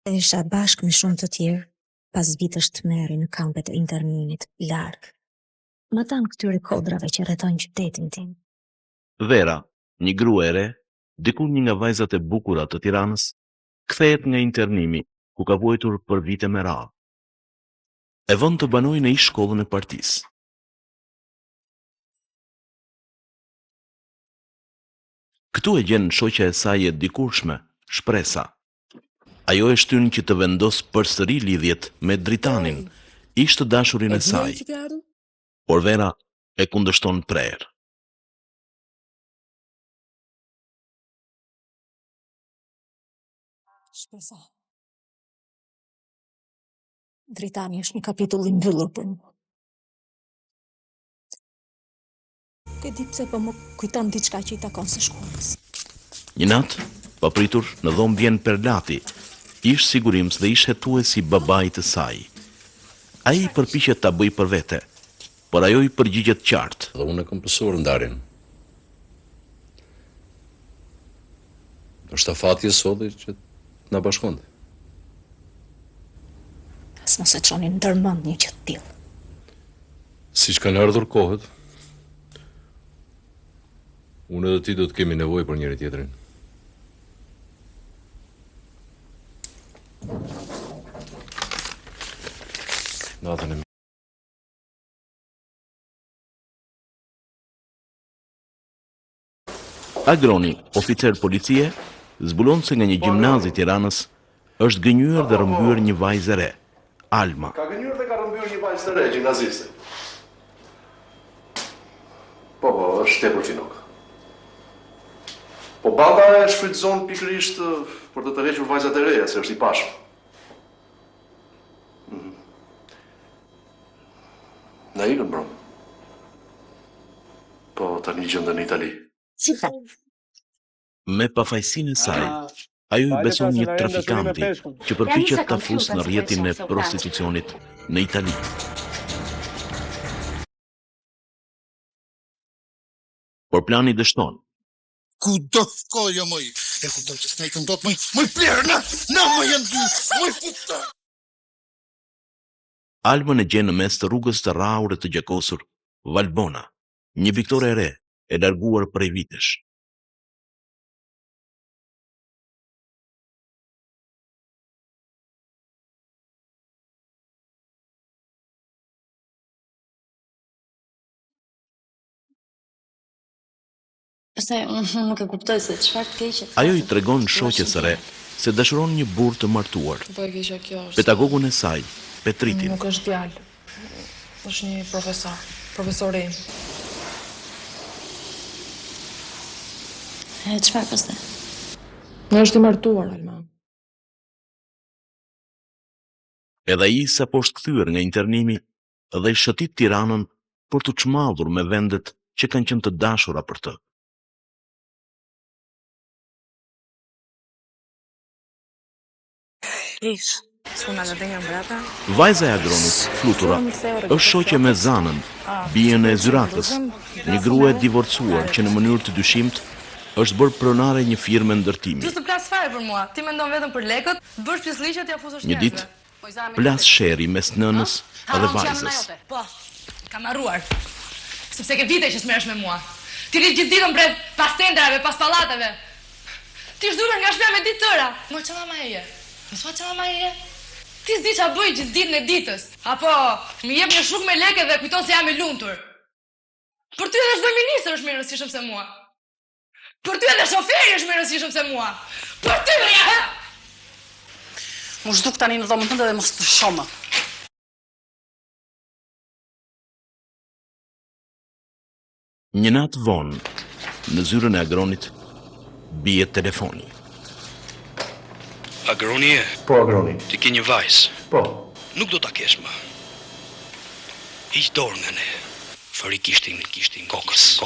E isha bashkë me shumë të tjerë, pas vitësh të meri në kampet e internimit larg. Më tanë këtyre kodrave që rrethojnë qytetin tim. Vera, një grua e re, diku një nga vajzat e bukura të Tiranës, kthehet nga internimi, ku ka vuajtur për vite me radhë. E vën të banojë në ish shkollën e partisë. Këtu e gjen shoqja e saj e dikurshme, Shpresa. Ajo e shtyn që të vendos përsëri lidhjet me Dritanin, ish të dashurin e saj. Por Vera e kundërshton prerë. Shpresa. Dritani është një kapitull i mbyllur për mua. Ke di pse po më kujton diçka që i takon së shkollës. Një natë, papritur, në dhomë vjen Perlati, ish sigurims dhe ish hetuesi babait të saj. Ai përpiqet ta bëjë për vete, por ajo i përgjigjet qartë. Dhe unë e kam pësuar ndarjen. Është afati e sodi që na bashkonte. As mos e çoni ndërmend një gjë të tillë. Siç kanë ardhur kohët, unë dhe ti do të kemi nevojë për njëri tjetrin. Natën e mirë. Agroni, oficer policie, zbulon se nga një gjimnaz i Tiranës është gënjur dhe rrëmbyer një vajzë e re, Alma. Ka gënjur dhe ka rrëmbyer një vajzë të re, gjimnaziste. Po, është tepër finok. Po baba e shfrytëzon pikërisht për të tërhequr vajzat e reja, se është i pashëm. Na ikën, bro. Po, tani gjendën në Itali. Me pafajësinë e saj, ajo i beson një trafikanti që përpiqet ta fusë në rrjetin e prostitucionit në Itali. Por plani dështon. Ku do shkojo, moj? E ku do që snejtën do të moj plerë, na moj janë dy, moj puta! Almën e gjen në mes të rrugës të rrahure të gjakosur, Valbona, një viktore e re, e larguar prej vitesh. Unë nuk e kuptoj se çfarë të keqe. Ajo i tregon shoqes së re se dashuron një burr të martuar. Po e keqja kjo është. Pedagogun e saj, Petritin. Nuk është djalë. Është një profesori. E çfarë pastaj? Në është i martuar, Alma. Edhe ai sapo është kthyer nga internimi dhe i shëtit Tiranën për të çmallur me vendet që kanë qenë të dashura për të. Vajza e Agronit, Flutura, është shoqe me Zanën, bijën e Zyrakës, një grua e divorcuar që në mënyrë të dyshimt është bërë pronare një firme ndërtimi. Ju të plas fare për mua. Ti mendon vetëm për lekët, bësh pjesëliqe t'ia fusësh Një ditë, plas sheri mes nënës dhe vajzës. Po, kam harruar. Sepse ke vite që s'merresh me mua. Ti rrit gjithë ditën bret pas tendrave, pas pallateve. Ti zhduar nga shtëpia me ditë tëra. Mo çfarë ma e je? Po s'ka çfarë ma e je? Ti s'di ç'a bëj gjithë ditën e ditës. Apo më jep një shuk me lekë dhe kujton se jam i lumtur. Për ty edhe çdo ministër është më i rëndësishëm se mua. Për ty edhe shoferi është më i rëndësishëm se mua. Për ty më ja. Mu zhduk tani në dhomën tënde dhe mos të shomë. Një natë vonë, në zyrën e Agronit, bie telefoni. Agroni e? Po, Agroni. Ti ke një vajzë? Po. Nuk do ta kesh më. Hiq dorë nga ne. Fari kishtin kokës.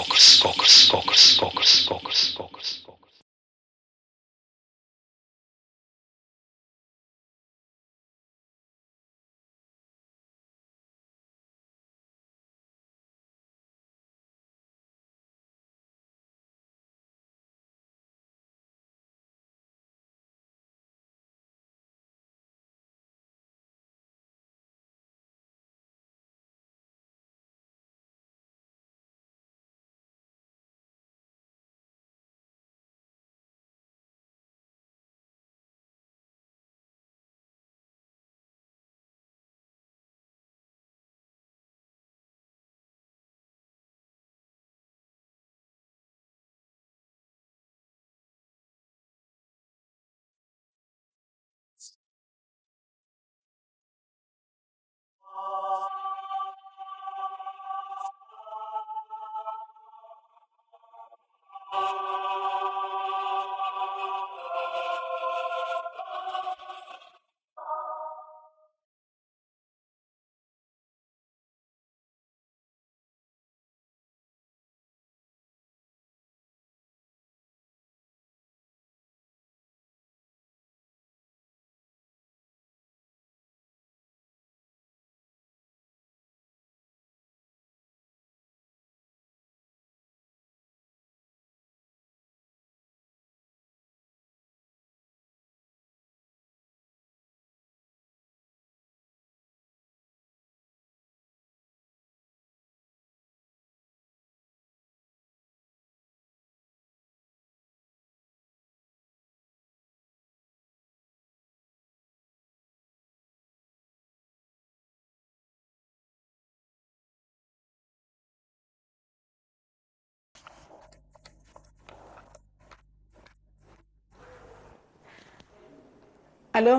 Alo,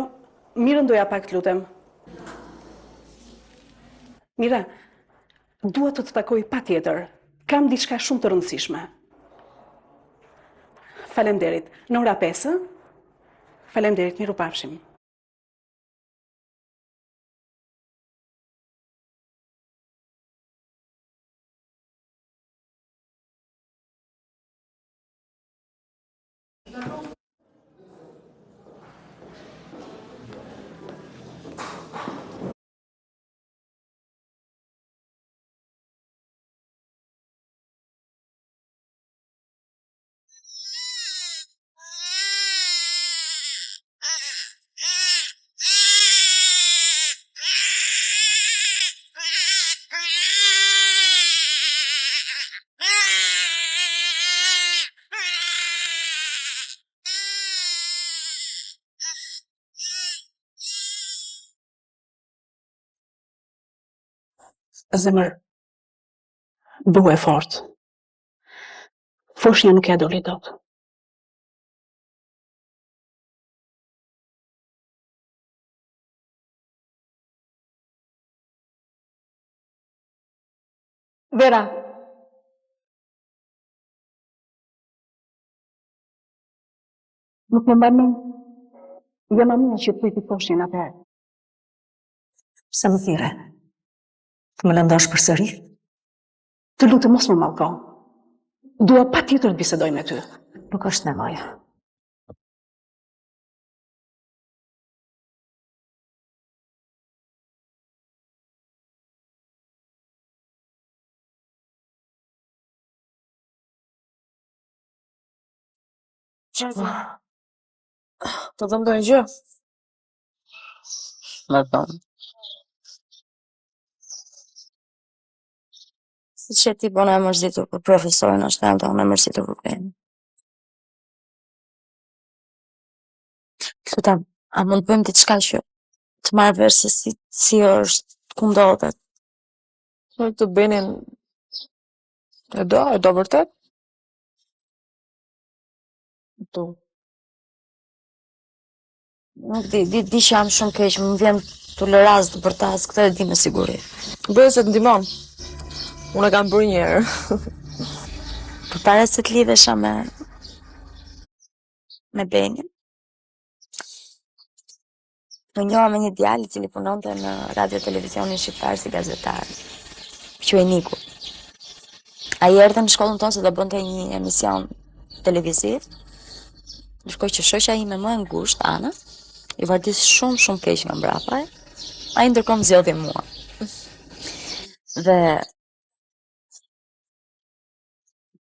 Mirën doja pak të lutem. Mira, dua të të takoj patjetër. Kam diçka shumë të rëndësishme. Faleminderit. Në ora 5. Faleminderit, mirupafshim. Zemër, bëhu e fort. Foshnja nuk ja doli dot. Vera. Nuk më mban mend. Jam mamia që të pyeti foshnjën atëherë. Pse më thirre? Të më lëndosh përsëri? Të lutem mos më mallko. Dua patjetër të bisedoj me ty. Nuk është nevoja. Të dhëmë dojnë gjë? Me thonë. Si që ti bona e mërzitur për profesorin është e tonë e mërzitur për pejnë. Lutem, a mund të bëjmë diçka që të marrë vesh se si është, ku ndodhet? Të benin e do vërtet? Tu. Nuk di që jam shumë keq, më vjen të lëraz të bërtas, këtë e di me siguri. Bëjë se të ndimon. Unë e kam bërë njerë. Për para se të lidhesha me Benin, më njoha me një djalë i cili punonte në radio televizionin shqiptar si gazetar. Quhej Niku. Ai erdhi në shkollën tonë se do bënte një emision televiziv. Ndërkohë që shoqja ime më e ngushtë, Ana, i vardis shumë keq nga mbrapa. Ai ndërkohë më zgjodhi mua. Dhe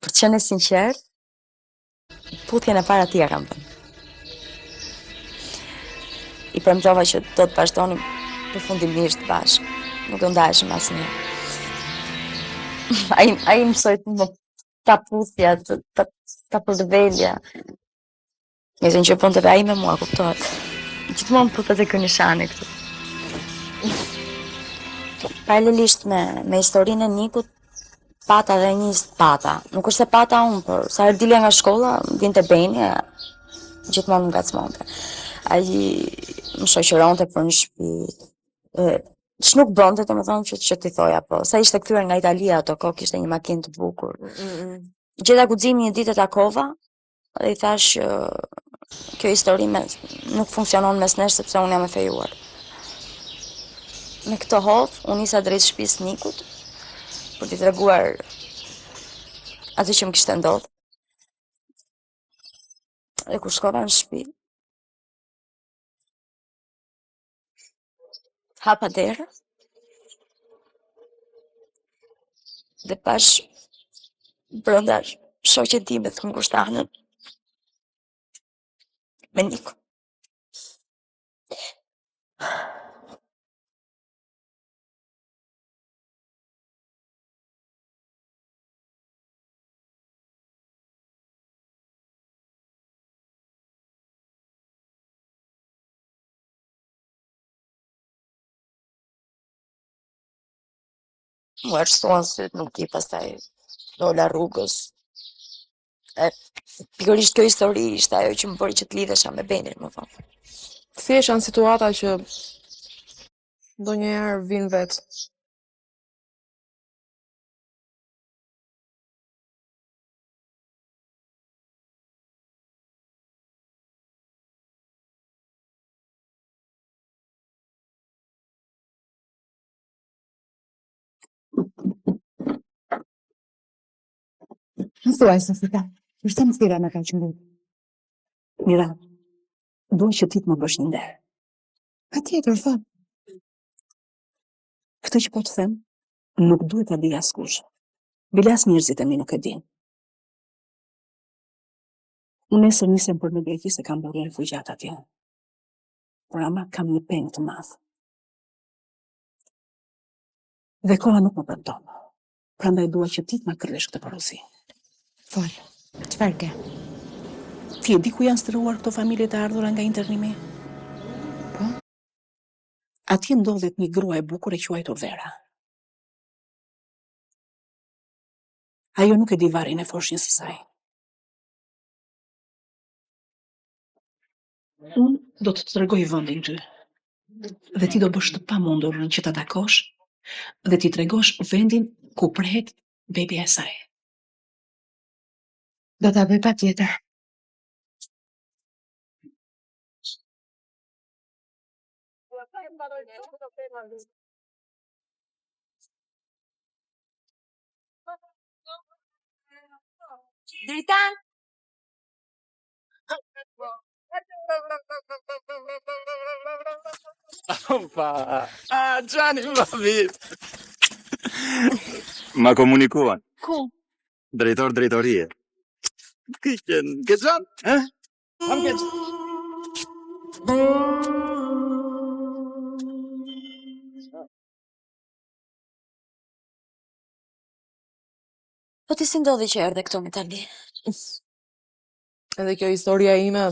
për të qenë sinqert, puthjen e para ti ja kam bën. I premtova që do të vazhdonim përfundimisht bashkë. Nuk do ndaheshim asnjëherë. Ai mësoi më ta puthja, ta përdvelja. Nëse që ponte ai me mua, kuptohet. Gjithmonë puthet e ky nishani këtu. Paralelisht me historinë e Nikut, pata dhe një pata. Nuk është se pata unë, por sa herë dilja nga shkolla, vinte Beni, gjithmonë më ngacmonte. Ai më shoqëronte për një shtëpi. Ç'nuk bënte, domethënë që t'i thoja, po sa ishte kthyer nga Italia ato kohë kishte një makinë të bukur. Gjeta guximin një ditë e takova dhe i thash që kjo histori nuk funksionon mes nesh sepse unë jam e fejuar. Me këtë hodh, unë nisa drejt shtëpisë Nikut për t'i treguar atë që më kishte ndodhur. Dhe kur shkova në shtëpi, hapa derën dhe pash brenda shoqen time të ngushtanën me Niku. Më arstuan syt, nuk di, pastaj dola rrugës. Pikërisht kjo histori ishte ajo që më bëri që të lidhesha me Benin, më vonë. Thjesht janë situata që ndonjëherë vin vet. Më thuaj, Sofika, përse më thira në kaq ngurt? Mira, dua që ti të më bësh një nder. Patjetër, thon. Këtë që po të them, nuk duhet ta di askush. Bilas njerëzit e mi nuk e din. Unë nesër nisem për në Greqi se kam bërë refugjat atje. Por ama kam një peng të madh. Dhe koha nuk më përdon. Prandaj dua që ti të ma kryesh këtë porosi. Fol, çfarë ke? Ti e di ku janë stëruar këto familje të ardhura nga internimi? Po? Atje ndodhet një grua e bukur e quajtur Vera. Ajo nuk e di varrin e foshnjës së saj. Unë do të të tregoj vendin ty. Dhe ti do bësh të pamundur që ta takosh dhe ti tregosh vendin ku prehet bebi e saj. Do ta bëj patjetër. Dritan! Opa! Ah, Gianni, vabbè! Ma komunikuan? Ku? Drejtorie. Ke Gjan? Kam ke Po ti si ndodhi që erdhe këtu në Itali? Edhe kjo historia ime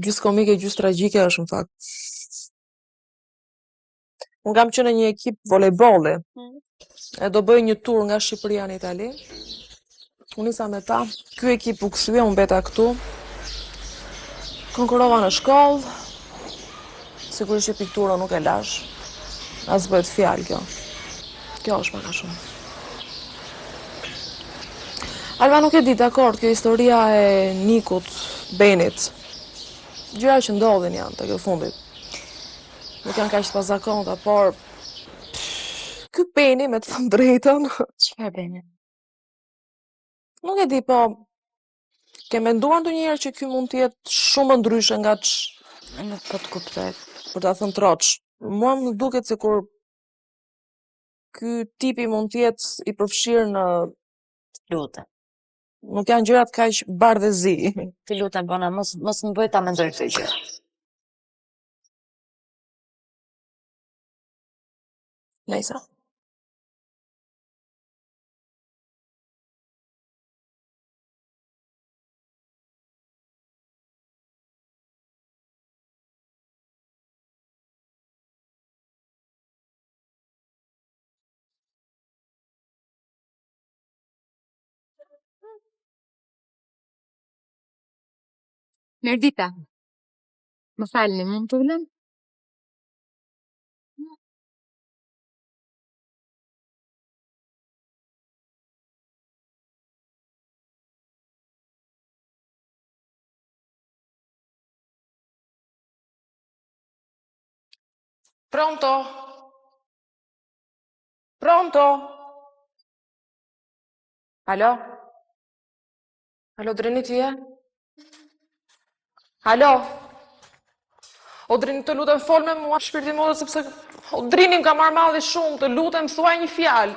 gjysë komike, gjysë tragjike është në fakt. Unë kam qenë në një ekip volejbolli. E do bëj një tur nga Shqipëria në Itali. Unë nisa me ta. Ky ekip u kthye, unë beta këtu. Konkurova në shkollë. Sigurisht që piktura nuk e lash. As bëhet fjalë kjo. Kjo është pak a shumë. Alba nuk e di, dakord, kjo historia e Nikut, Benit. Gjëra që ndodhin janë të kjo fundit. Nuk janë kaq të pazakonta, por ky Beni, me të thënë drejtën, Çfarë Beni? nuk e di, po ke menduar ndonjëherë që ky mund të jetë shumë ndryshe nga Nuk po të kuptoj. për ta thënë troç. Mua më duket sikur ky tipi mund të jetë i përfshirë në Lutem. nuk janë gjërat kaq bardhëzi. Të lutem bona, mos më bëj ta mendoj këtë gjë. Nejsa. Mirdita, më falni, mund të ulem? Pronto? Pronto? Alo? Alo, Drini ti je? Alo? O Drini, të lutem fol me mua shpirtin modë sepse o Drini më ka marrë malli shumë, të lutem thuaj një fjalë.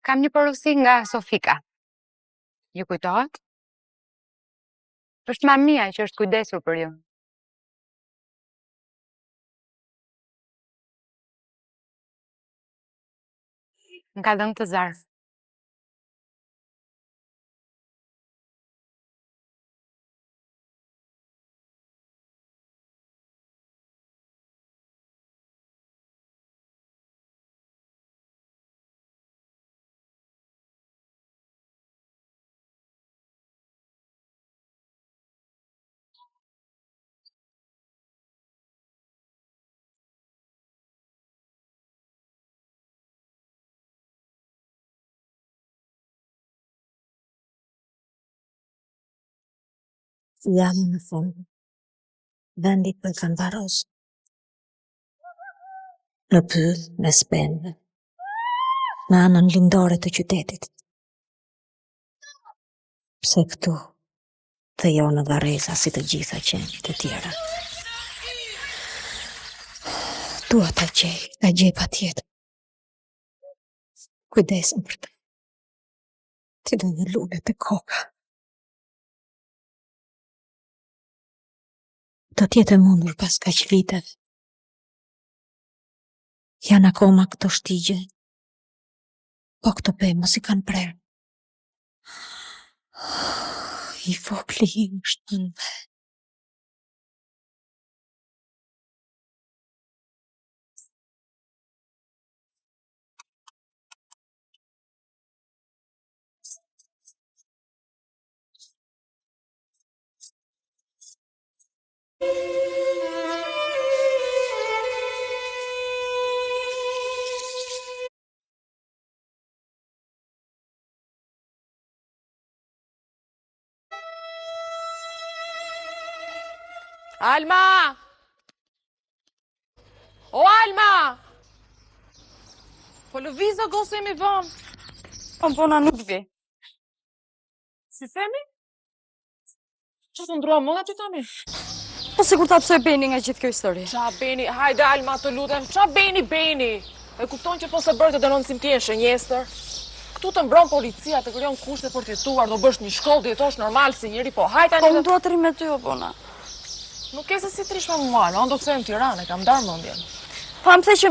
Kam një porosi nga Sofika. Ju kujtohet? Është mamia që është kujdesur për ju. Më ka dhënë të zarf. Jam në fund. Vendit për kanë varos. Në pyll, në spendë. Në anën lindore të qytetit. Pse këtu të jo në Vareza si të gjitha qenjit e tjera. Dua ta gjej pa tjetë. Kujdesem për të. Ti do një lullet e koka. Do tjetë e mundur pas kaq viteve. Janë akoma këto shtigje. Po këto pemë si kanë prerë. I fokli im është në dhe. Alma! O Alma! Po lëvizo gose mi vonë. Po bona nuk vi. Si themi? Që të ndrua më aty tani? Po sigur ta pse Beni nga gjithë kjo histori. Qa Beni, hajde Alma të lutem, qa Beni? E kupton që po se bërë të denoncim ti e shënjestër? Këtu të mbron policia, të krijon kushte për të jetuar, do bësh një shkollë, do jetosh normal si njëri, po hajde tani. Po më dua të rri me ty, o bona. Nuk ke se si trish me mua, unë do të them Tiranë, kam darë mendjen. Po më the që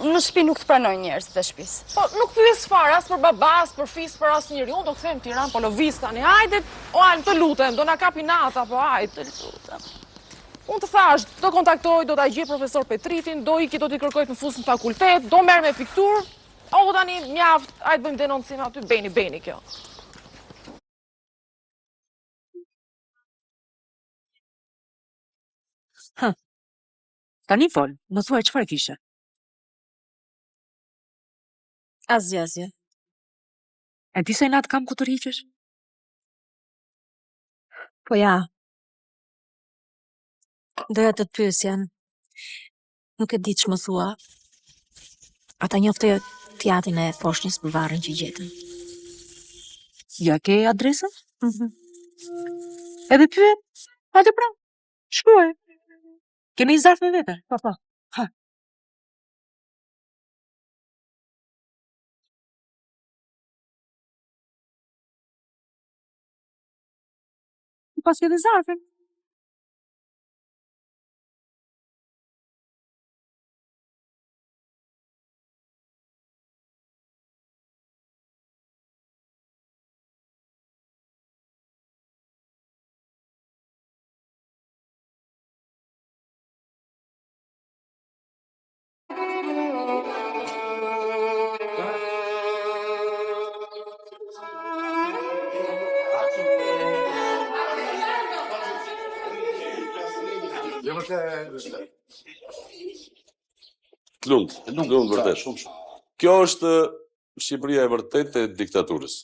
në shtëpi nuk të pranoj njerëz të shtëpisë. Po nuk pyes fare as për babas, për fis, për asnjëri. Unë do të them Tiranë, po lëviz tani. Hajde, o Alm, të lutem, do na kapi nata, po hajde, të lutem. Unë të thash, do kontaktoj, do ta gjej profesor Petritin, do iki, do t'i kërkoj të më fus në fakultet, do merr me pikturë. O tani mjaft, hajde bëjmë denoncim aty, Beni kjo. Tani fol, më thuaj çfarë kishe. Asgjë. E di se natë kam ku të rriqesh? Po ja. Doja të të pyesja. Nuk e di ç'më thua. Ata njofte teatrin e Foshnjës për varrin që gjetën. Ja ke adresën? Edhe pyet? Hajde pra. Shkruaj. Kemi zarf me vete? Po. Ha. Pas edhe zarfin. Të lund vërtet. Kjo është Shqipëria e vërtet e diktaturës.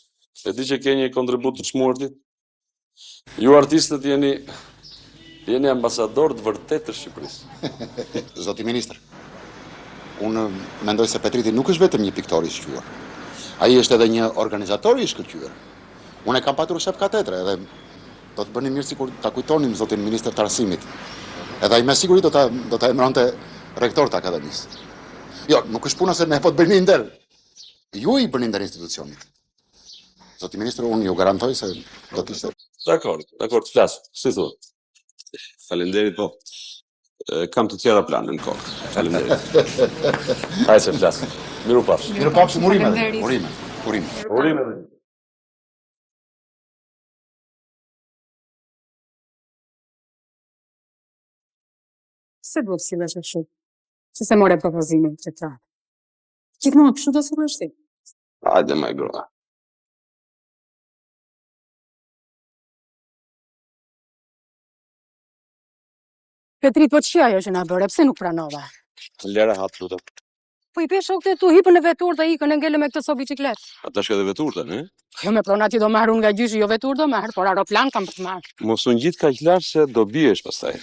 E di që ke një kontribut të çmuartit. Ju artistët jeni ambasador të vërtet të Shqipërisë. Zoti ministër, unë mendoj se Petriti nuk është vetëm një piktor i shqyr. Ai është edhe një organizator i shkëlqyer. Unë e kam patur shef katetre edhe do të bëni mirë sikur ta kujtonim zotin ministër të arsimit. Edhe ai me siguri do ta emëronte rektor të akademisë. Jo, nuk është puna se ne po të bëni nder. Ju i bëni nder institucionit. Zoti ministër, unë ju garantoj se do të ishte. Dakor, të flas. Si thua? Faleminderit, po. Kam të tjera plane në kokë. Faleminderit. Hajde se flas. Miru pafshim. Urime. Se duhet si vesh kështu? Se se more propozimin të tra. Gjithmonë kështu do sillesh ti. Hajde më groa. Petrit, po ç'ja ajo që na bëre? Pse nuk pranova? Lëre hat lutem. Po i pe shokët e tu, hipën e veturë dhe ikën e ngele me këtë so bicikletë. Ata shka dhe veturta, ne? Jo me pronati do marrë unë nga gjyshi, jo veturë do marrë, por aeroplan kam për të marrë. Mos unë gjitë ka lartë se do biesh pastaj.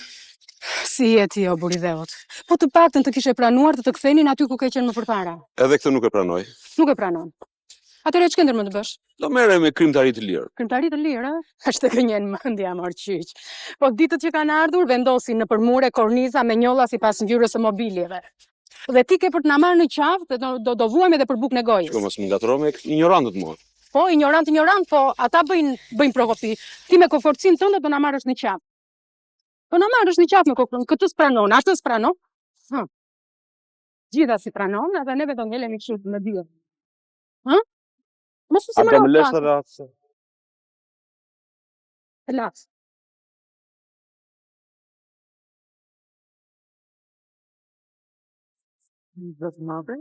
Si e ti, o buridheut. Po të paktën të kishe pranuar të të kthenin aty ku ke qenë më përpara. Edhe këtë nuk e pranoj. Nuk e pranon. Atëre ç'këndër më të bësh? Do merrem me krimtari të lirë. Krimtari të lirë, është të gënjen mendja mor qyq. Po ditët që kanë ardhur vendosin në përmure korniza me njolla sipas ngjyrës së mobiljeve. Dhe ti ke për të na marrë në qafë dhe do vuajmë edhe për bukë në gojës. Shko mos më ngatro me ignorantët mua. Po, ignorant, po ata bëjnë provopi. Ti me koforcin tënde do na marrësh në qafë. Po na marrësh në qafë me koforcin, këtë s'pranon, atë s'pranon. Gjitha si pranon, edhe neve do ngelemi kështu në dy. Mos u A do më lësh të ratë? Relax. Do të marrë?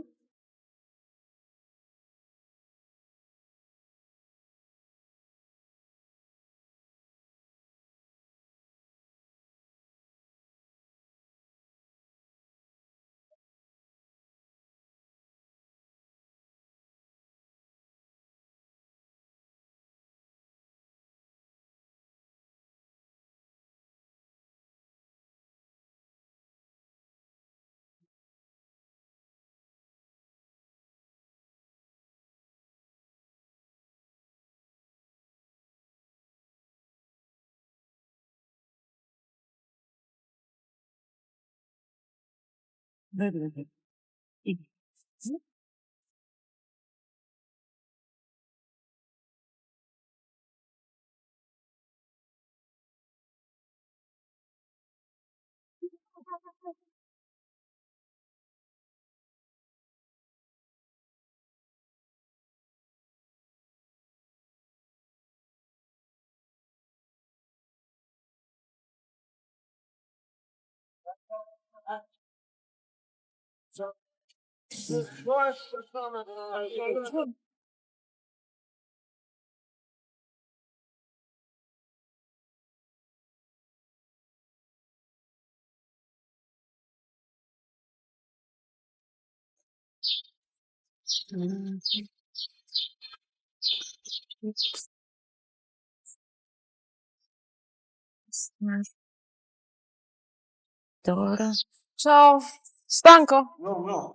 Dora. Ciao. Stanco? No.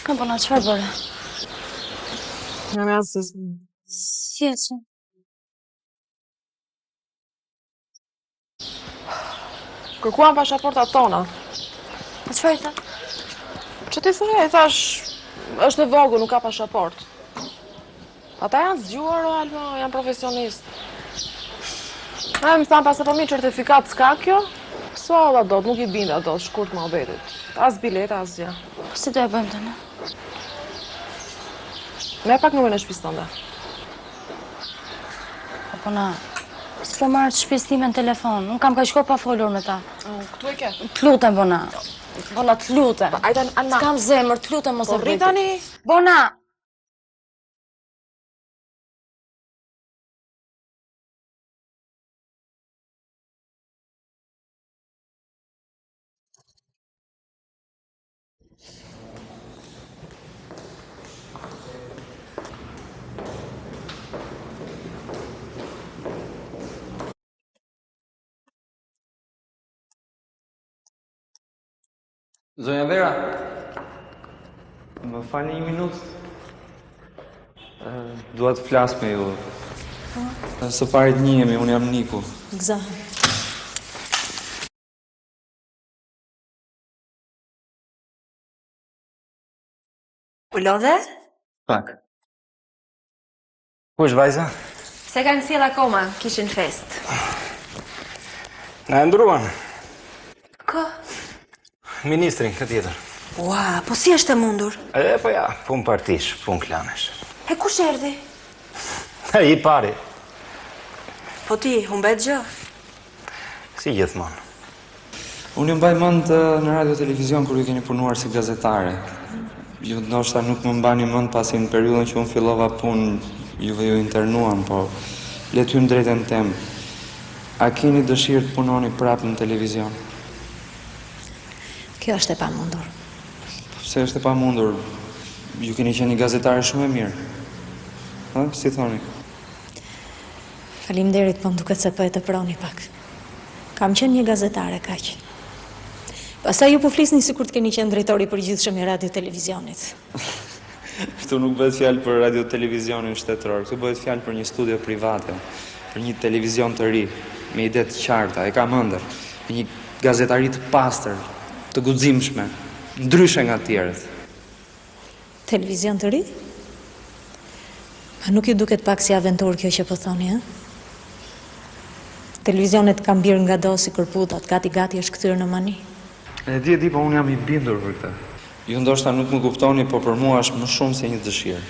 Kam përna, qëfar bëre? Nga me asës. Si e që? Kërkuan pashaportat tona. Po qëfar i tha? Që ti thëre, i thash, është e vogël, nuk ka pashaport. Ata janë zgjuar, o Alma, janë profesionist. Më thanë pas e po mi certifikat s'ka kjo, so alla dot, nuk i binda dot, shkurt më obetit. As bileta, as gjë. Si do e bëjmë të në? Me pak numrin e shtëpisë tënde. Po na, s'lo marrë të shtëpisë time në telefon, unë kam ka shko pa folur me ta. Këtu e ke? T'lutem, Bona. Bona, t'lutem. Ajta, Alma. S'kam zemër, t'lutem mos e Po rritani. Bona! Zonja Vera, më falni një minutë. Dua të flas me ju. Së pari të njihemi, unë jam Niku. Gëzohem. U lodhe? Pak. Ku është vajza? Se kanë sjell akoma, kishin fest. Na e ndruan. Ko? Ministrin, këtë tjetër. Ua, po si është e mundur? Po ja, pun partish, pun klanesh. E kush erdhi? I pari. Po ti, humbet gjë? Si gjithmonë. Unë ju mbaj mend në radio televizion kur ju keni punuar si gazetare. Ju ndoshta nuk më mbani mend pasi në periudhën që unë fillova punë juve ju internuan, po le t'hym drejtën tem. A keni dëshirë të punoni prapë në televizion? Kjo është e pamundur. Pse është e pamundur? Ju keni qenë një gazetare shumë e mirë. Ha, si thoni? Faleminderit, po më duket se po e tëproni pak. Kam qenë një gazetare kaq. Pastaj ju po flisni sikur të keni qenë drejtori i përgjithshëm i radio televizionit. Këtu nuk bëhet fjalë për radio televizionin shtetëror, këtu bëhet fjalë për një studio private, për një televizion të ri, me ide të qarta, e kam ëndër, për një gazetari të pastër, të guximshme, ndryshe nga të tjerët. Televizion të ri? A nuk ju duket pak si aventurë kjo që po thoni, ha? Televizionet kam birë nga do si kërputat, gati është këtyrë në mani. E di, po unë jam i bindur për këtë. Ju ndoshta nuk më kuptoni, po për mua është më shumë se një dëshirë.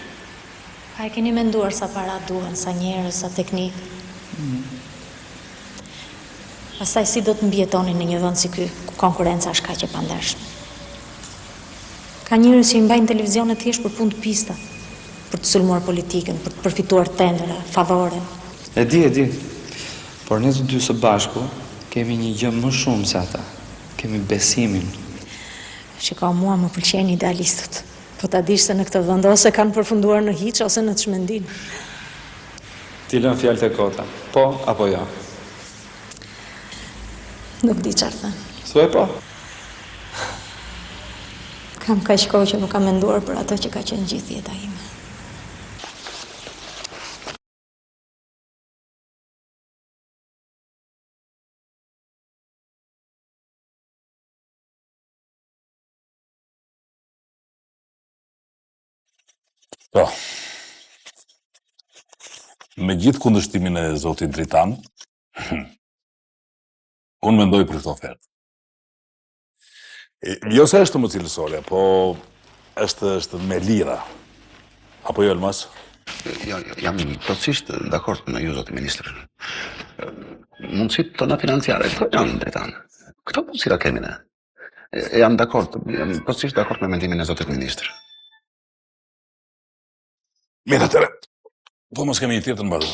A e keni menduar sa para duhen, sa njerëz, sa teknikë? Pastaj si do të mbjetoni në një vend si ky, ku konkurenca është kaq e pandershme? Ka njerëz që i mbajnë televizionet thjesht për punë të pista, për të sulmuar politikën, për të përfituar tendera, favore. E di. Por ne të dy së bashku kemi një gjë më shumë se ata. Kemi besimin. Shiko, mua më pëlqejnë idealistët. Po ta dish se në këtë vend ose kanë përfunduar në hiç ose në çmendim. Ti lën fjalët e kota. Po apo jo? Nuk di çfarë thënë. Thuaj po. Kam kaq kohë që nuk kam menduar për ato që ka qenë gjithë jeta ime. Po, me gjithë kundërshtimin e zotit Dritan, unë mendoj për këtë ofertë. Jo se është më cilësore, po është me lira. Apo jo, Elmas? Jam plotësisht dakord me ju, zoti ministër. Mundësit tona financiare, këto janë Dritan. Këto mundësira kemi ne. Jam plotësisht dakord me mendimin e zotit ministër. Mirë atëre, po mos kemi një tjetër në barë.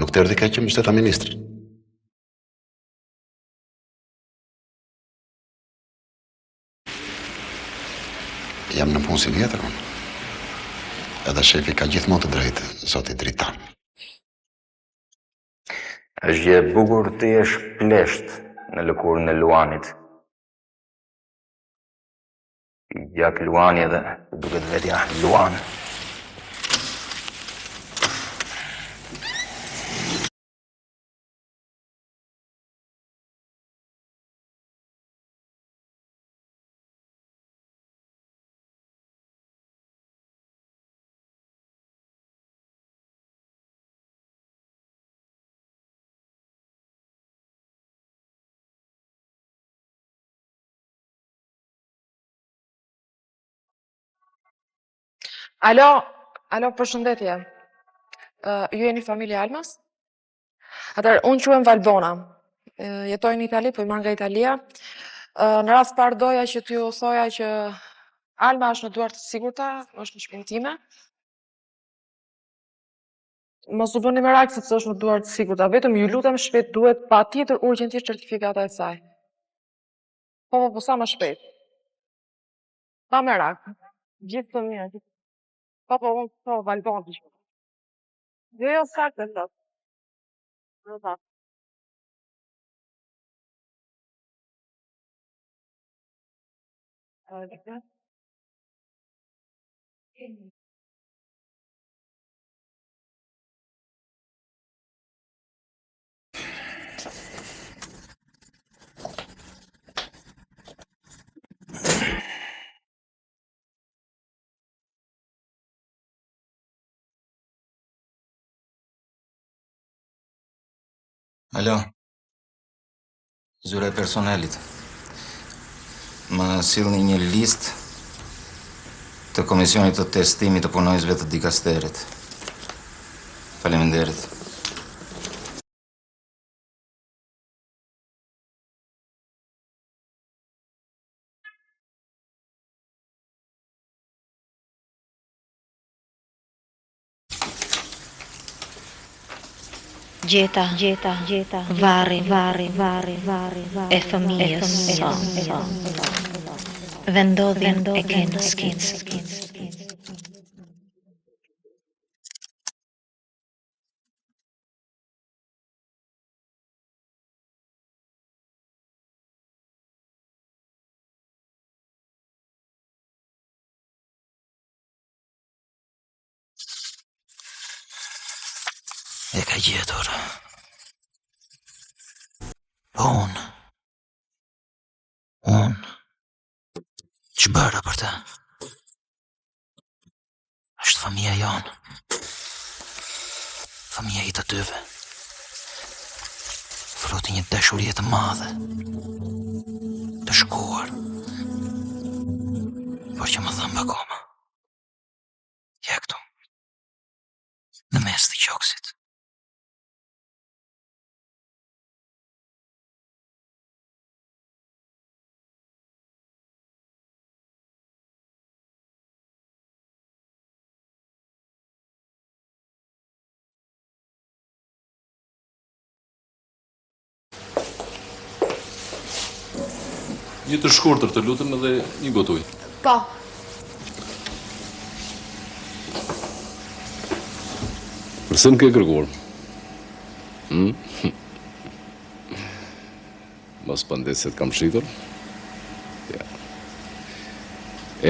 Nuk të erdhi keq që më shteta ministri. Jam në punë si vjetër, unë. Edhe shefi ka gjithmonë të drejtë, zoti Dritan. Është gjë e bukur të jesh plesht në lëkurën e Luanit. Jak Luani edhe duket vetja Luan. Alo, përshëndetje. Ju jeni familje Almas? Atëherë, unë quhem Valbona. Jetoj në Itali, po i marr nga Italia. Në rast parë doja që t'ju thoja që Alma është në duart të sigurta, është në shtëpinë time. Mos u bëni merak sepse është në duart të sigurta, vetëm ju lutem shpejt duhet patjetër urgjentisht certifikata e saj. Po, sa më shpejt. Pa merak. Gjithë të mirë. Po, Valbon. Jo, saktë të thot. Alo. Zyra e personelit. Më sillni një listë të komisionit të testimit të punojësve të dikasterit. Faleminderit. Gjeta, varri e fëmijës son. Vendodhjen e Kendskit. E ka gjetur. Po unë. Që bëra për ta? Është fëmija jonë. Fëmija i të dyve. Fruti një dashurie të madhe. Të shkuar. Por që më thëmë akoma. Ja këtu. Në mes të qoksit. Një të shkurtër të lutem edhe një gotë ujë. Po. Përse më ke kërkuar? Mos pandes se të kam fshitur? Ja.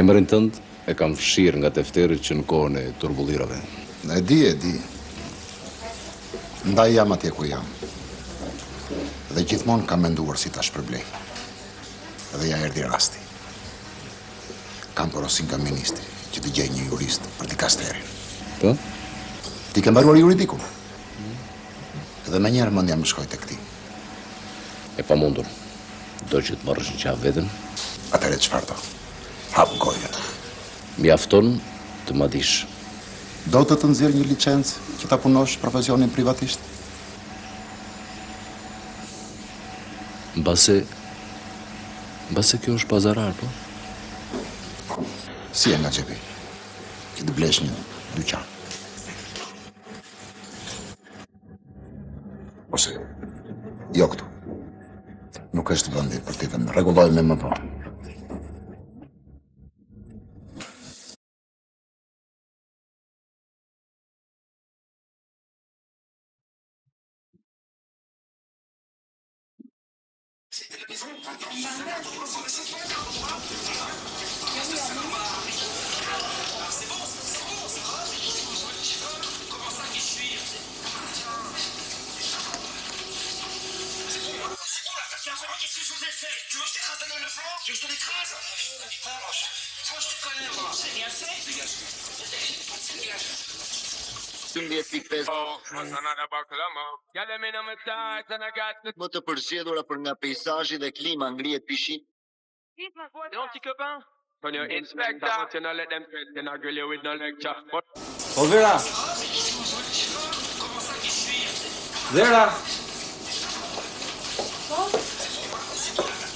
Emrin tënd e kam fshirë nga tefterit që në kohën e turbullirave. E di. Ndaj jam atje ku jam. Dhe gjithmonë kam menduar si ta shpërblej. Dhe ja erdhi rasti. Kam porosin nga ministri që të gjej një jurist për dikasterin. Po? Ti ke mbaruar juridikun? Edhe me njerë mendja më shkoj të këti. E pa mundur. Do që të marrësh në qafë vetën? Atëre çfarë do? Hap gojën. Mjafton të ma dish. Do të nxjerr një licencë që ta punosh profesionin privatisht? Mbase kjo është pazarar, po? Si e nga xhepi? Që të blesh një dyqan. Ose, jo këtu. Nuk është vendi për ti të më rregulloj me më vonë. Më të përzgjedhura për nga peizazhi dhe klima ngrihet pishin. O Vera! Vera!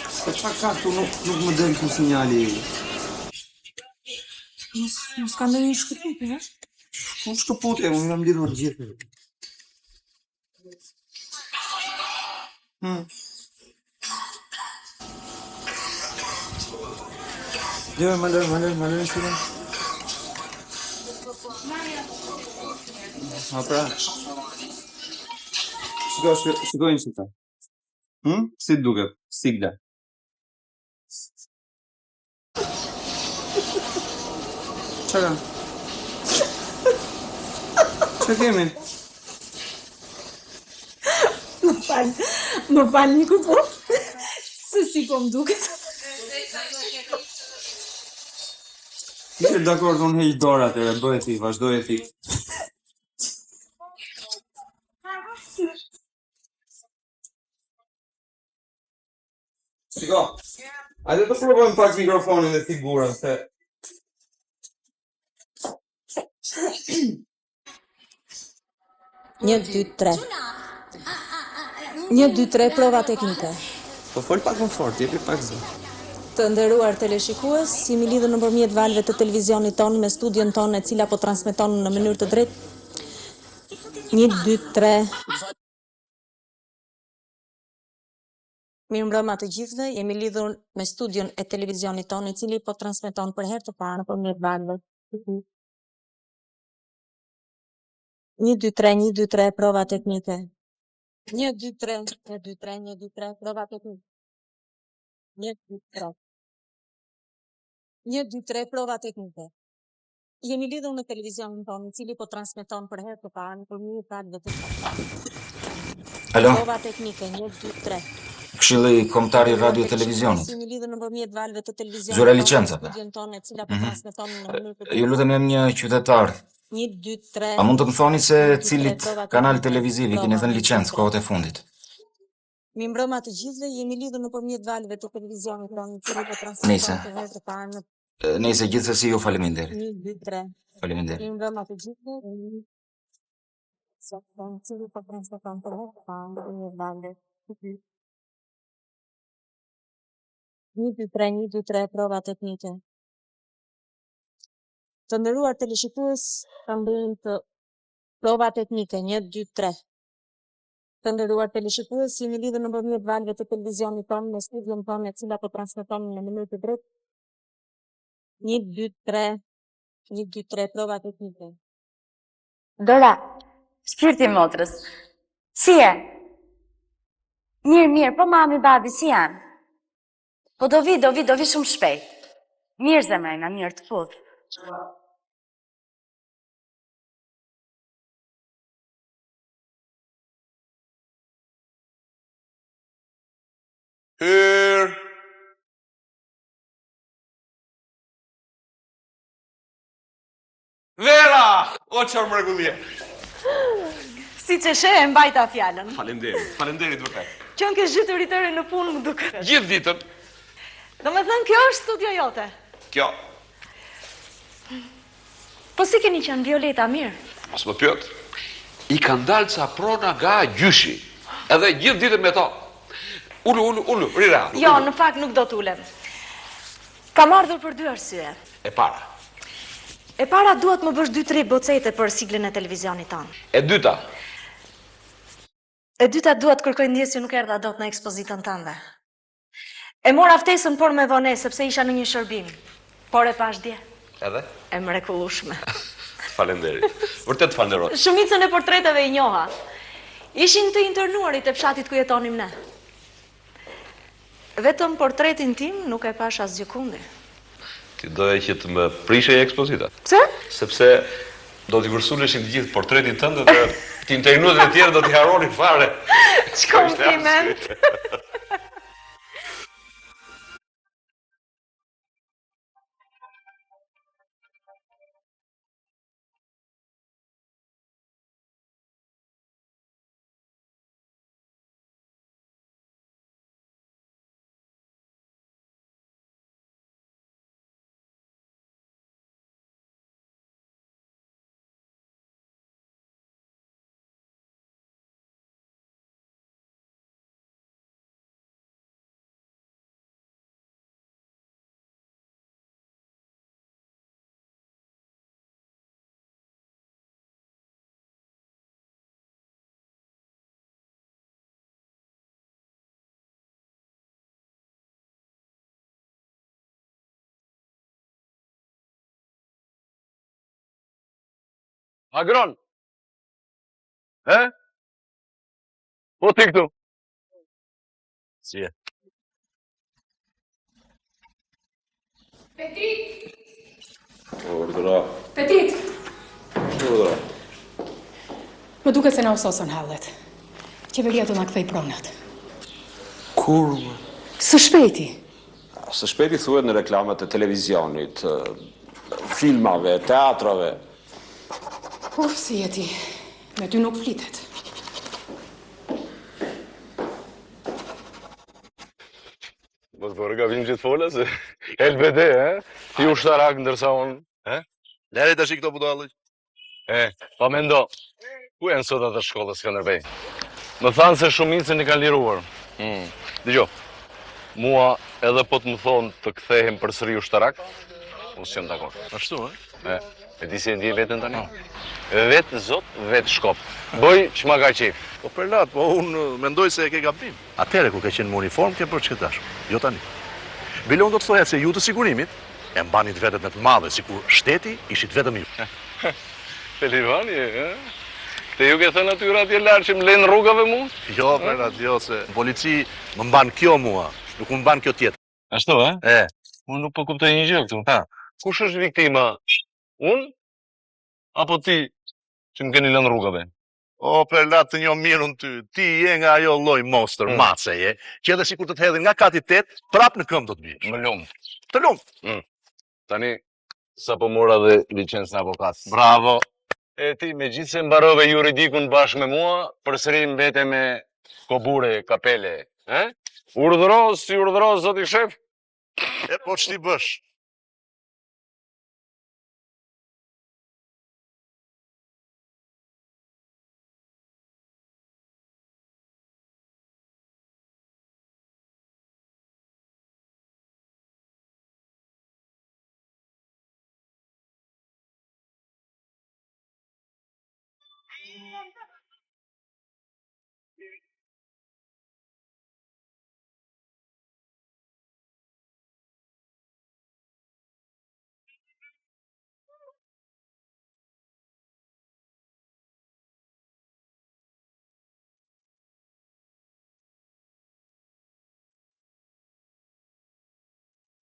Se qa ka këtu nuk më del ku sinjali i. Mos ka ndonjë shkëputje, ha? Unë shkëputje, unë jam lidhur gjithë. Dhe, më lërë shkëputje. Ha, pra. Shikojnë që ta. Si duke, sigla. Qa ka? Qa kemi? Më falë një kupo. Se si po më duket. Mirë, dakord, unë heq dorë atyre, bëhet ti, vazhdoj e ti. Shiko, hajde të provojmë pak mikrofonin dhe figurën, se... 1, 2, 3. 1, 2, 3, prova teknike. Po fol pak më fort, jepi pak zë. Të nderuar teleshikues, jemi lidhur nëpërmjet valve të televizionit ton me studion ton e cila po transmeton në mënyrë të drejtë. 1, 2, 3. Mirëmbrëma të gjithëve, jemi lidhur me studion e televizionit ton i cili po transmeton për herë të parë nëpërmjet valve. 1, 2, 3, 1, 2, 3, prova teknike. 1, 2, 3, 1, 2, 3, 1, 2, 3, prova teknike. 1, 2, 3. 1, 2, 3, prova teknike. Jemi lidhur në televizionin tonë, i cili po transmeton për herë të parë nëpërmjet valve të ton. Alo? Prova teknike, 1, 2, 3. Këshilli kombëtar i radio televizionit. Jemi lidhur nëpërmjet valve të televizionit. Zura licenca, po. Studion tonë e cila po transmeton në mënyrë të Ju lutem, jam një qytetar. 1, 2, 3. A mund të më thoni se cilit kanal televiziv i keni dhënë licencë kohët e fundit? Mirëmbrëma të gjithëve, jemi lidhur nëpërmjet valve të televizionit tonë, i cili po transmeton për herë të parë në Nëse gjithsesi ju faleminderit. 1, 2, 3. Faleminderit. Mirëmbrëma të gjithëve. Sa kanë cili po transmeton për herë të parë nëpërmjet valve. 1, 2, 3, 1, 2, 3, prova teknike. Të nderuar teleshikues, kam bëjmë të prova teknike, 1, 2, 3. Të nderuar teleshikues, jemi lidhur nëpërmjet valve të televizionit tonë me studion tonë e cila po transmeton në mënyrë të drejtë. 1, 2, 3, 1, 2, 3, prova teknike. Dora, shpirti motrës, si e? Mirë, po mami, babi, si janë? Po do vi shumë shpejt. Mirë zemrejna, mirë të puth. Hyr! Vera! O çfarë mrekullie! Si që she e mbajta fjallën. Faleminderit vërtet. Qënë ke zhytur i tëre në punë më duket. Gjithë ditën. Do me thënë, kjo është studio jote. Kjo. Po si keni qenë Violeta, mirë? Mos më pyet. I kanë dalë ca prona nga gjyshi. Edhe gjithë ditën me to. Ulu, rira. Jo, në fakt nuk do t'ulem. Kam ardhur për 2 arsye. E para. E para duhet më bësh 2-3 bocete për siglën e televizionit tonë. E dyta. E dyta duhet kërkoj ndjesë që nuk erdha dot në ekspozitën tënde. E mora ftesën por me vonesë sepse isha në një shërbim. Por e pash dje. Edhe? E mrekullueshme. Falenderit. Vërtet falenderoj. Shumicën e portreteve i njoha. Ishin të internuarit e fshatit ku jetonim ne. Vetëm portretin tim nuk e pash asgjë kundi. Ti doje që të më prishej ekspozita. Pse? Sepse do t'i vërsuleshin të gjithë portretin tënde dhe ti internuat e tjerë do t'i haronin fare. Ç'kompliment. Agron! Po ti këtu? Si e? Petit! Ordra. Petit! Ordra. Më duket se na usosën hallet. Qeveria do na kthej pronat. Kur? Së shpejti. Së shpejti thuhet në reklamat e televizionit, filmave, teatrave. Uf, si e ti. Me ty nuk flitet. Po të bërë gabim që të fola, se LBD, ti ushtarak ndërsa unë, Lere të shi këto budallëj. Pa mendo, ku janë sot atë shkollës Skënderbej? Më thanë se shumicën i kanë liruar. Dëgjo, mua edhe po të më thonë të kthehem përsëri ushtarak, unë s'jam dakord. Ashtu, E di si e ndjen veten tani? Vetë zot, vetë shkop. Bëj ç'ma ka qef. Po përlat, po unë mendoj se e ke gabim. Atere ku ke qenë më uniform, ke bërë që këtë dashur. Jo tani. Bile unë do të thoja se ju të sigurimit e mbanit vetët me të madhe, si kur shteti ishit vetëm ju. Pelivani, Te ju ke thënë atyra atje larë që më lenë rrugave mu? Jo, përlat, jo, se polici më mban kjo mua, nuk më mban kjo tjetër. Ashtu, Unë nuk po kuptoj një gjë këtu. Kush është viktima? Unë? Apo ti që më keni lënë rrugave? O, përlat të një mirë në ty, ti je nga ajo lloj monster, mace je, që edhe si kur të hedhin nga katitet, prap në këmbë do të bish. Më lumë. Të lumë. Tani, sa po mora dhe licencë në avokatës. Bravo. E ti, me gjithë se mbarove juridikun bashkë me mua, përsëri mbete me kobure, kapele. Urdhëro, si urdhëro, zoti shef? E po ç'ti bësh?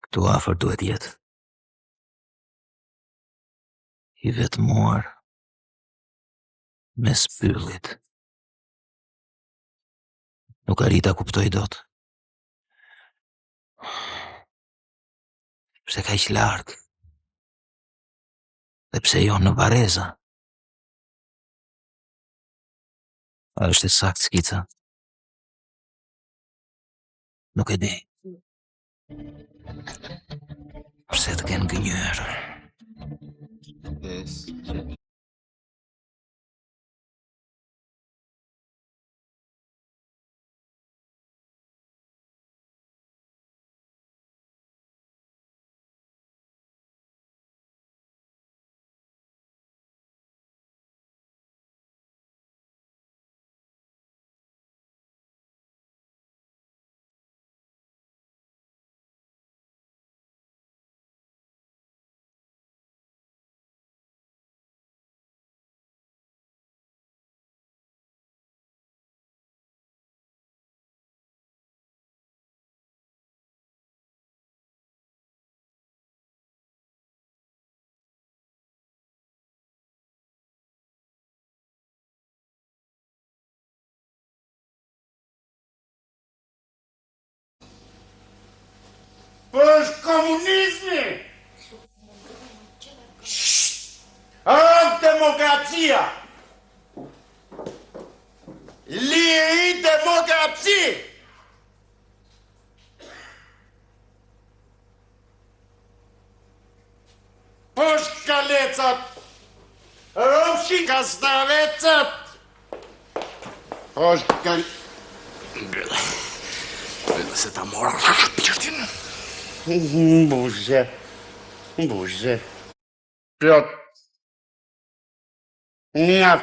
Këtu afër duhet jetë. I vetmuar me spyllit. Nuk arrita kuptoj dot. Pse ka iq larg? Dhe pse jo në Vareza? A është e sakt skica? Nuk e di. Pse të kenë gënjur? Është komunizmi! Është demokracia! Liri demokraci! Është kalecat! Rëmshi kastarecët! Është Mbyllë se ta mora pjërtin. Mbuze. Plot. Njaf.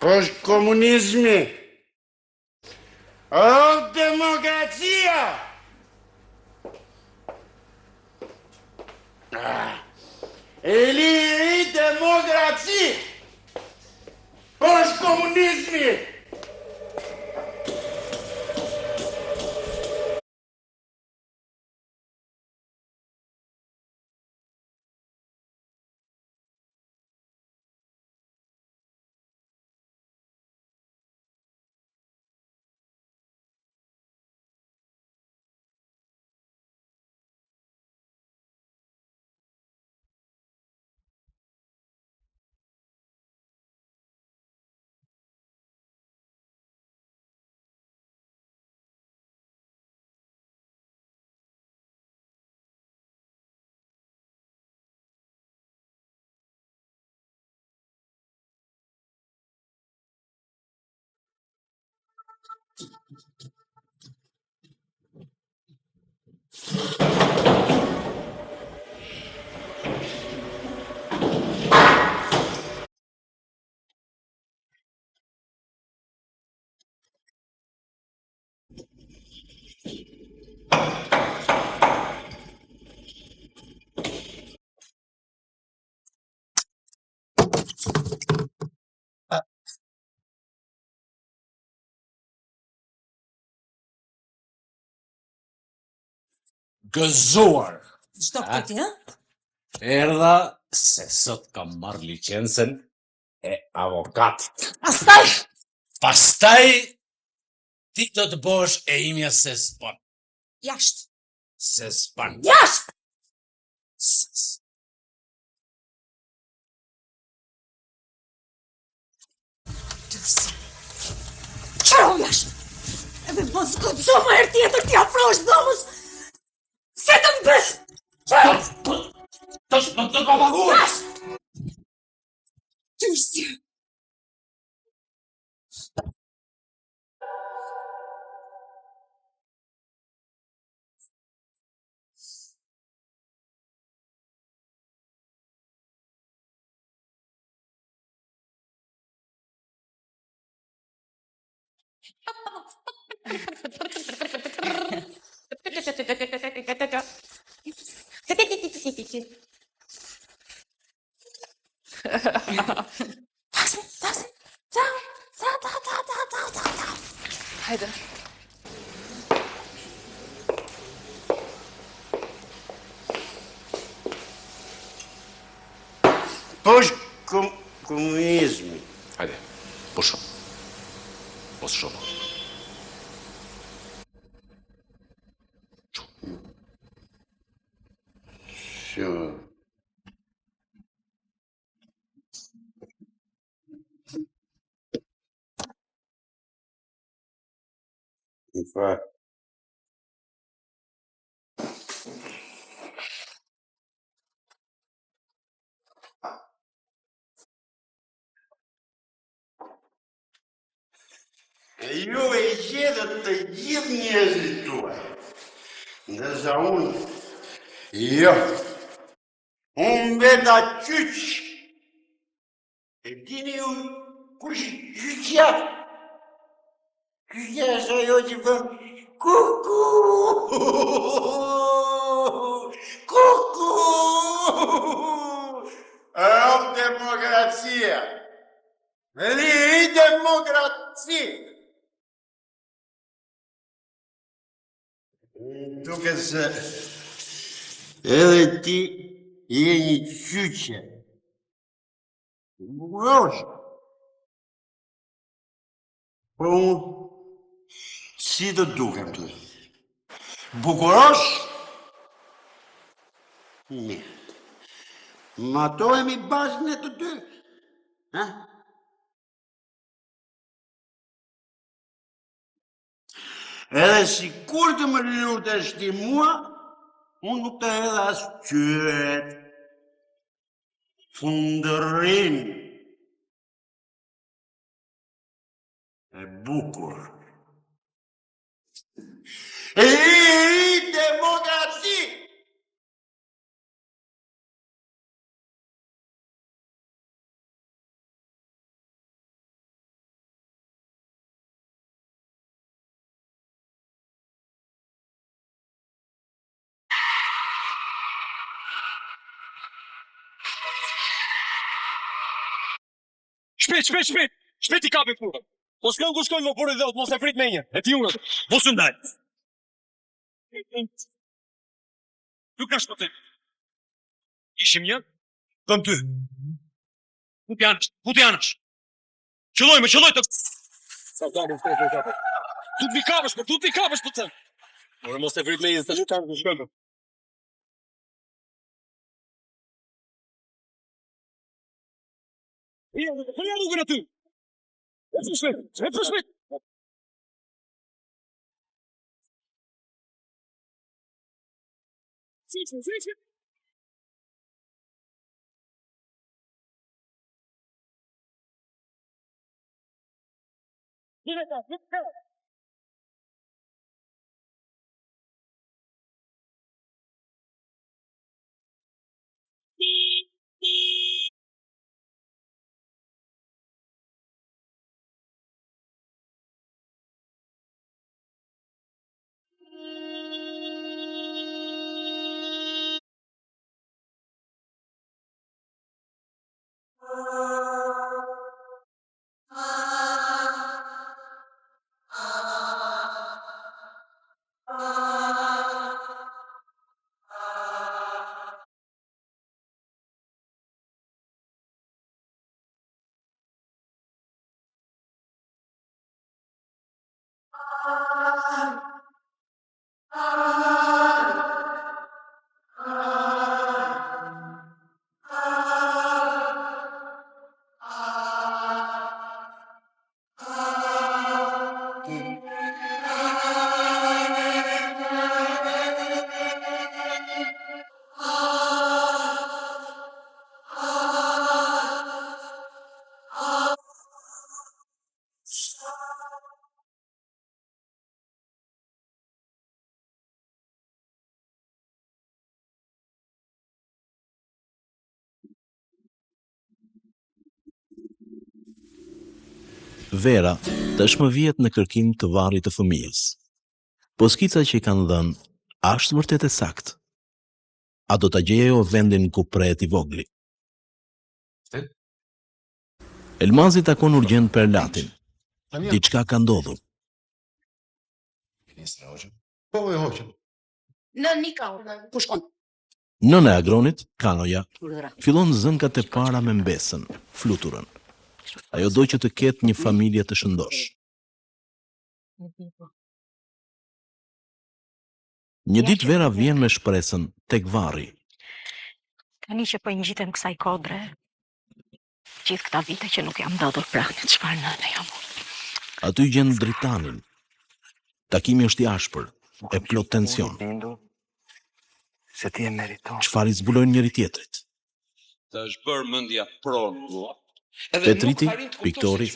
Është komunizmi. Është demokracia. E liri demokraci. Është komunizmi. Gëzuar. Çdo këtu ti, ë? Erdha se sot kam marrë licencën e avokatit. Pastaj ti do të bosh e imja se s'pan. Jashtë. Se s'pan. Jashtë. Qëro jashtë. Edhe mos guxo më herë tjetër ti afrosh dhomës. Se të mbës. Tash më të paguar. Gjysi. Hajde. Posh komunizmi. Hajde, pušo. Poslušamo. Sure. In fact, ju e gjedhët të gjithë njerëzit tuaj, ndërsa unë, jo, unë mbeta qyq. E dini ju, kush qyqja? Qyqja është ajo që bën kuku, kuku, o demokracia, veri demokraci. Duke se edhe ti je një qyqe. Bukurosh. Po unë, si të dukem të? Bukurosh? Mirë. Matojemi bashkë ne të dy. Ha? Edhe si kur të më lutesh ti mua, unë nuk të edhe as qyret. Fundërin. E bukur. E demokraci! Shpejt! Shpejt I kapi furën. Po s'kën ku shkojnë më burë dhe mos e frit me një. E ti unët. Mos u ndaj. Nuk ka shpëtim. Ishim një. Këm ty. Ku t'janësh? Qëlloj të... Sa t'anë të të kapë. Tu t'i kapësh për të. Por mos e frit me një së të shkanë ku shkojnë. Përja rrugën aty! E të shmet! Si! Vera tashmë vjet në kërkim të varrit të fëmijës. Po skica që i kanë dhënë, është vërtet e saktë? A do ta gjejë ajo vendin ku prehet i vogli? Elmazi takon urgjent Perlatin. Diçka ka ndodhur. Po e hoqëm. Në Nika, ku shkon? Nëna e Agronit, Kanoja, fillon zënkat e para me mbesën, fluturën. Ajo do që të ketë një familje të shëndosh. Një ditë Vera vjen me shpresën tek varri. Tani që po i ngjitem kësaj kodre, gjithë këta vite që nuk jam ndodhur pranë, çfarë nëne jam. Aty gjen Dritanin. Takimi është i ashpër, e plot tension. Se ti e meriton. Çfarë i zbulojnë njëri tjetrit? Të është bërë mendja pronë. Petriti, piktori,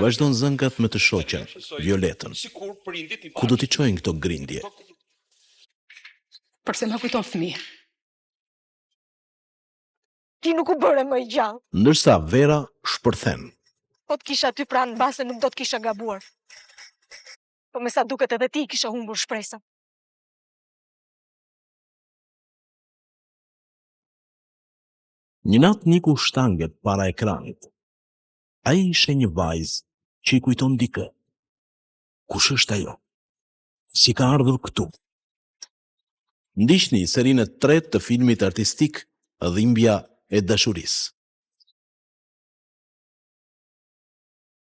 vazhdon zënkat me të shoqen, Violetën. Ku do t'i çojnë këto grindje? Përse më kujton fëmijë. Ti nuk u bëre më i gjallë. Ndërsa Vera shpërthen. Po të kisha ty pranë mbase nuk do të kisha gabuar. Po me sa duket edhe ti kisha humbur shpresën. Një natë Niku shtanget para ekranit. Ai ishte një vajzë që i kujton dikë. Kush është ajo? Si ka ardhur këtu? Ndiqni serinë e tretë të filmit artistik Dhimbja e dashurisë.